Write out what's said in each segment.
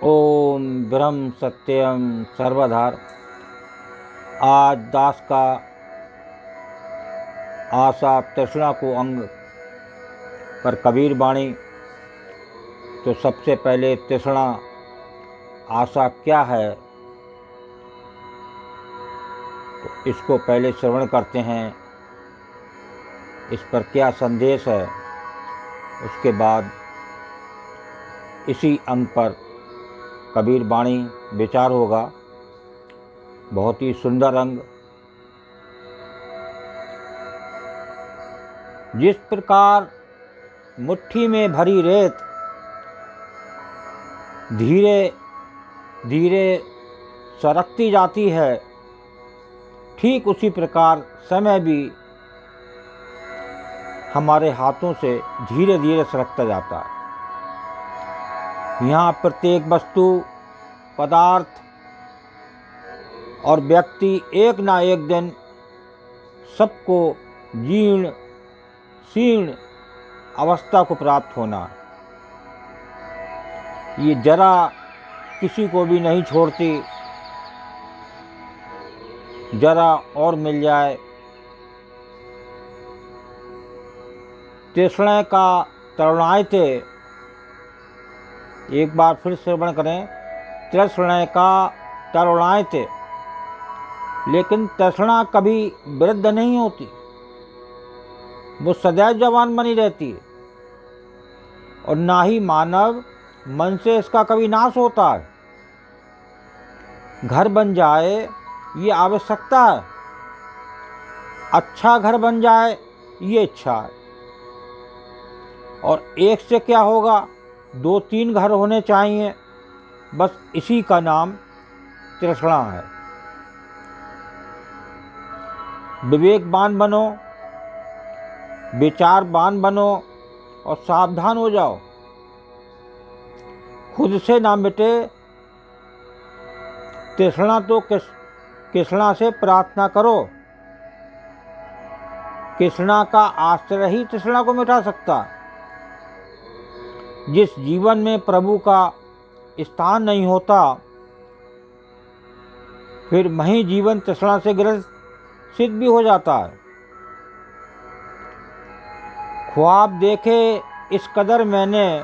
ओम ब्रह्म सत्यम सर्वधार। आज दास का आशा तृष्णा को अंग पर कबीर वाणी। तो सबसे पहले तृष्णा आशा क्या है, तो इसको पहले श्रवण करते हैं। इस पर क्या संदेश है, उसके बाद इसी अंग पर कबीर वाणी विचार होगा। बहुत ही सुंदर अंग। जिस प्रकार मुट्ठी में भरी रेत धीरे धीरे सरकती जाती है, ठीक उसी प्रकार समय भी हमारे हाथों से धीरे धीरे सरकता जाता है। यहाँ प्रत्येक वस्तु, पदार्थ और व्यक्ति एक ना एक दिन सबको जीर्ण शीर्ण अवस्था को प्राप्त होना है। ये जरा किसी को भी नहीं छोड़ती। जरा और मिल जाए। तृष्णा का तरुणायते, एक बार फिर श्रवण करें। तृष्णा का तरुणायते, लेकिन तृष्णा कभी वृद्ध नहीं होती, वो सदैव जवान बनी रहती है। और ना ही मानव मन से इसका कभी नाश होता है। घर बन जाए ये आवश्यकता है, अच्छा घर बन जाए ये इच्छा है। और एक से क्या होगा, 2-3 घर होने चाहिए। बस इसी का नाम तृष्णा है। विवेकवान बनो, विचारवान बनो और सावधान हो जाओ। खुद से ना मिटे तृष्णा तो कृष्णा से प्रार्थना करो। कृष्णा का आश्रय ही तृष्णा को मिटा सकता है। जिस जीवन में प्रभु का स्थान नहीं होता, फिर वही जीवन तृष्णा से ग्रसित भी हो जाता है। ख्वाब देखे इस कदर मैंने,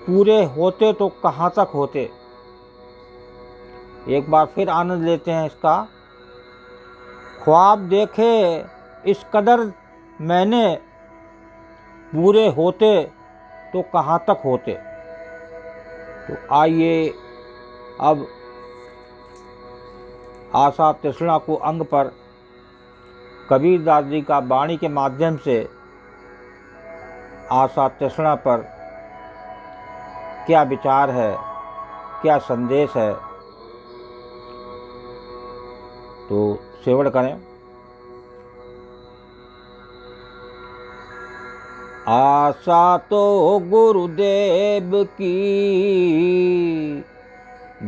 पूरे होते तो कहाँ तक होते। एक बार फिर आनंद लेते हैं इसका। ख्वाब देखे इस कदर मैंने, पूरे होते तो कहाँ तक होते। तो आइए अब आशा तृष्णा को अंग पर कबीर दास जी का वाणी के माध्यम से आशा तृष्णा पर क्या विचार है, क्या संदेश है, तो श्रवण करें। आशा तो गुरुदेव की,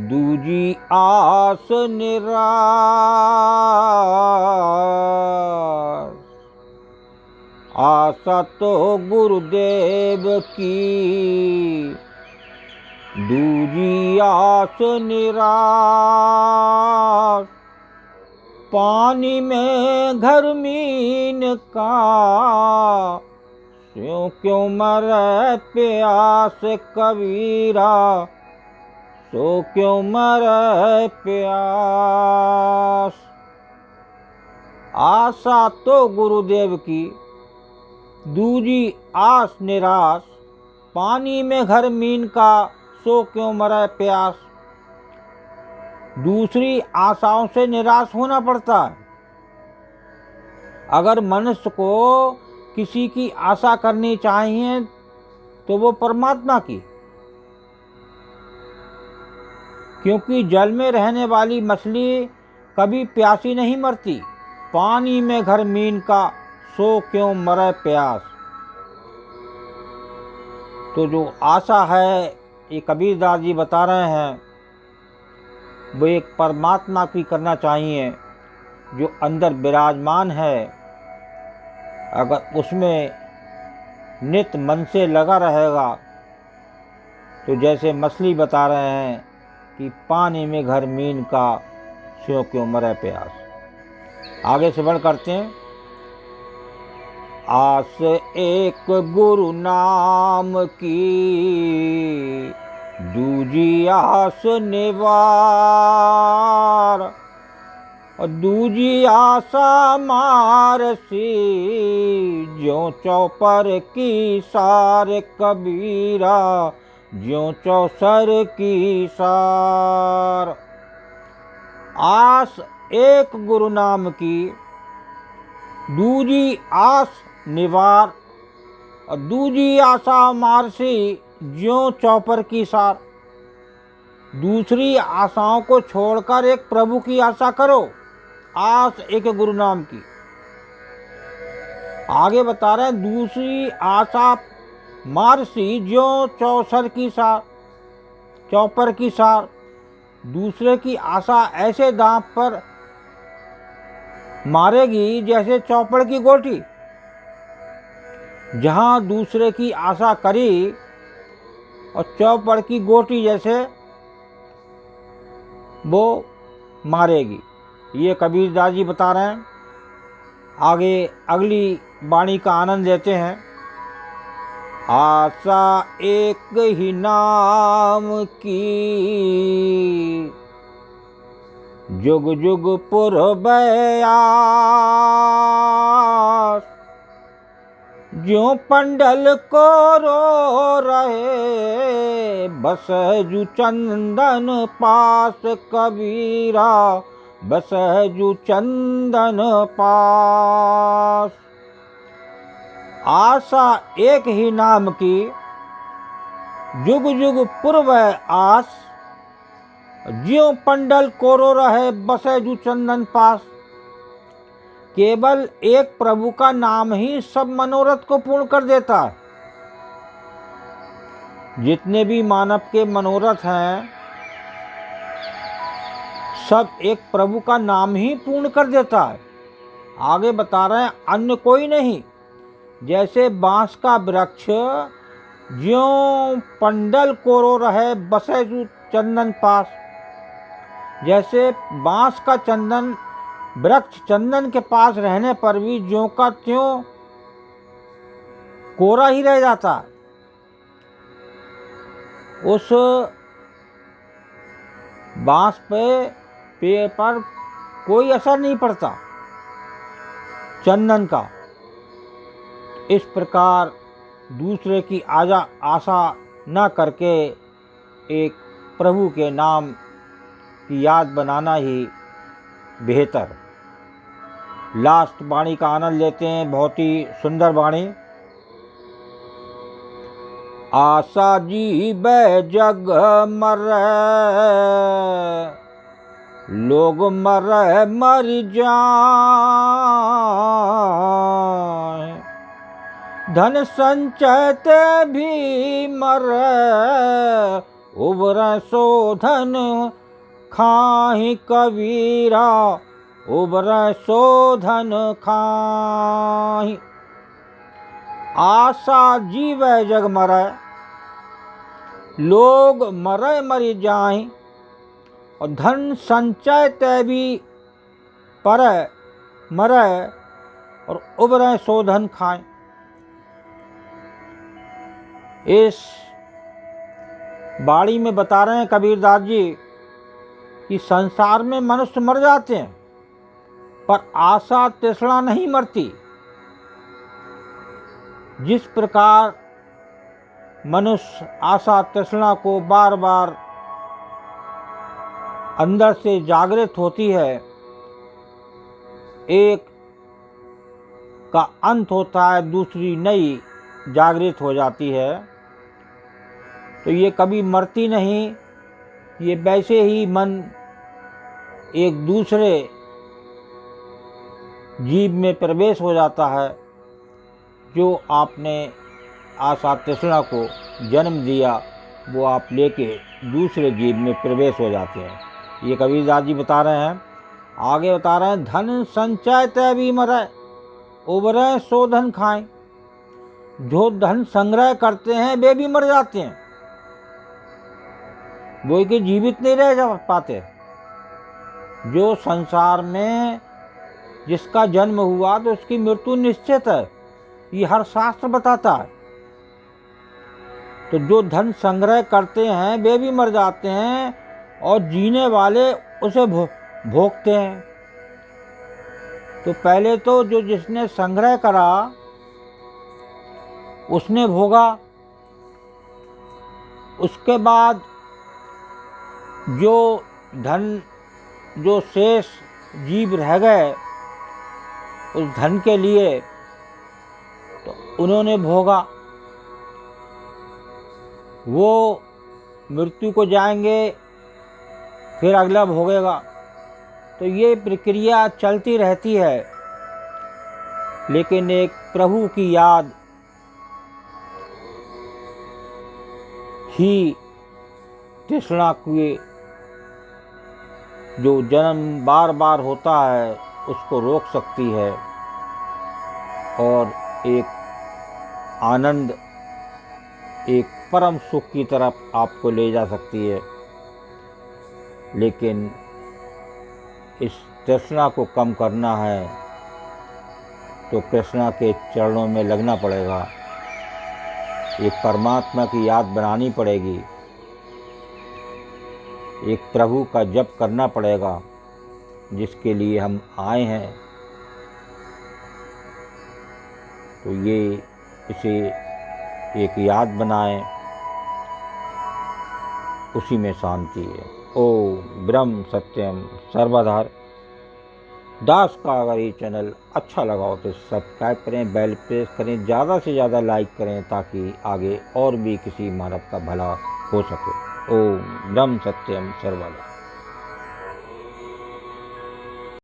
दूजी आस निराश। आशा तो गुरुदेव की, दूजी आस निराश। पानी में घर मीन का, स्यों क्यों मरे प्यास कबीरा, सो क्यों मरे प्यास। आशा तो गुरुदेव की, दूजी आस निराश। पानी में घर मीन का, सो क्यों मरे प्यास। दूसरी आशाओं से निराश होना पड़ता है। अगर मनुष्य को किसी की आशा करनी चाहिए तो वो परमात्मा की। क्योंकि जल में रहने वाली मछली कभी प्यासी नहीं मरती। पानी में घर मीन का, सो क्यों मरे प्यास। तो जो आशा है, ये कबीर दास जी बता रहे हैं, वो एक परमात्मा की करना चाहिए जो अंदर विराजमान है। अगर उसमें नित मन से लगा रहेगा तो जैसे मछली बता रहे हैं कि पानी में घर मीन का, स्यों क्यों मरे प्यास। आगे से बढ़ करते हैं। आस एक गुरु नाम की, दूजी आस निवार, और दूजी आशा मारसी, ज्यों चौपर की सार कबीरा, ज्यों चौसर की सार। आस एक गुरु नाम की, दूजी आस निवार, और दूजी आशा मारसी, ज्यों चौपर की सार। दूसरी आशाओं को छोड़कर एक प्रभु की आशा करो। आस एक गुरु नाम की। आगे बता रहे हैं दूसरी आशा मारसी, ज्यों चौसर की सार, चौपर की सार। दूसरे की आशा ऐसे दांव पर मारेगी जैसे चौपड़ की गोटी। जहां दूसरे की आशा करी और चौपड़ की गोटी जैसे वो मारेगी। ये कबीरदास जी बता रहे हैं। आगे अगली वाणी का आनंद लेते हैं। आशा एक ही नाम की, जुग जुग पुरबयास, ज्यों पंडल को रो रहे, बस जू चंदन पास कबीरा, बस जू चंदन पास। आशा एक ही नाम की, जुग जुग पूर्व आस, ज्यों पंडल कोरो रहे, बसे जू चंदन पास। केवल एक प्रभु का नाम ही सब मनोरथ को पूर्ण कर देता है। जितने भी मानव के मनोरथ हैं, सब एक प्रभु का नाम ही पूर्ण कर देता है। आगे बता रहे हैं अन्य कोई नहीं। जैसे बांस का वृक्ष ज्यों पंडल कोरो रहे, बसे जू चंदन पास। जैसे बांस का चंदन वृक्ष चंदन के पास रहने पर भी ज्यों का त्यों कोरा ही रह जाता, उस बांस पे पेड़ पर कोई असर नहीं पड़ता चंदन का। इस प्रकार दूसरे की आशा न करके एक प्रभु के नाम की याद बनाना ही बेहतर। लास्ट वाणी का आनंद लेते हैं, बहुत ही सुंदर वाणी। आशा जीवे जग मरे, लोग मरे मर जाए, धन संचय ते भी मरे, उबरे सो धन खाहि कबीरा, उबरे सो धन खाहि। आशा जीवे जग मरै, लोग मरे मरि जाहि, और धन संचय ते भी परै मरै, और उबरे सो धन खाए। इस बाणी में बता रहे हैं कबीरदास जी कि संसार में मनुष्य मर जाते हैं, पर आशा तृष्णा नहीं मरती। जिस प्रकार मनुष्य आशा तृष्णा को बार बार अंदर से जागृत होती है, एक का अंत होता है, दूसरी नई जागृत हो जाती है, तो ये कभी मरती नहीं। ये वैसे ही मन एक दूसरे जीव में प्रवेश हो जाता है जो आपने आशा तृष्णा को जन्म दिया, वो आप लेके दूसरे जीव में प्रवेश हो जाते हैं। ये कबीरदास जी बता रहे हैं। आगे बता रहे हैं धन संचय तय भी मरै, उबरै सो धन खाएं। जो धन संग्रह करते हैं वे भी मर जाते हैं। वो कि जीवित नहीं रह जा पाते। जो संसार में जिसका जन्म हुआ तो उसकी मृत्यु निश्चित है, ये हर शास्त्र बताता है। तो जो धन संग्रह करते हैं वे भी मर जाते हैं और जीने वाले उसे भोगते हैं। तो पहले तो जो जिसने संग्रह करा उसने भोगा, उसके बाद जो धन जो शेष जीव रह गए उस धन के लिए तो उन्होंने भोगा। वो मृत्यु को जाएंगे फिर अगला भोगेगा। तो ये प्रक्रिया चलती रहती है। लेकिन एक प्रभु की याद ही तृष्णा के जो जन्म बार बार होता है उसको रोक सकती है और एक आनंद, एक परम सुख की तरफ आपको ले जा सकती है। लेकिन इस तृष्णा को कम करना है तो कृष्णा के चरणों में लगना पड़ेगा, एक परमात्मा की याद बनानी पड़ेगी, एक प्रभु का जप करना पड़ेगा जिसके लिए हम आए हैं। तो ये इसे एक याद बनाएं, उसी में शांति है। ओम ब्रह्म सत्यम सर्वधार दास का अगर ये चैनल अच्छा लगा हो तो सब्सक्राइब करें, बेल प्रेस करें, ज़्यादा से ज़्यादा लाइक करें ताकि आगे और भी किसी मानव का भला हो सके। ओम ब्रह्म सत्यम सर्वधा।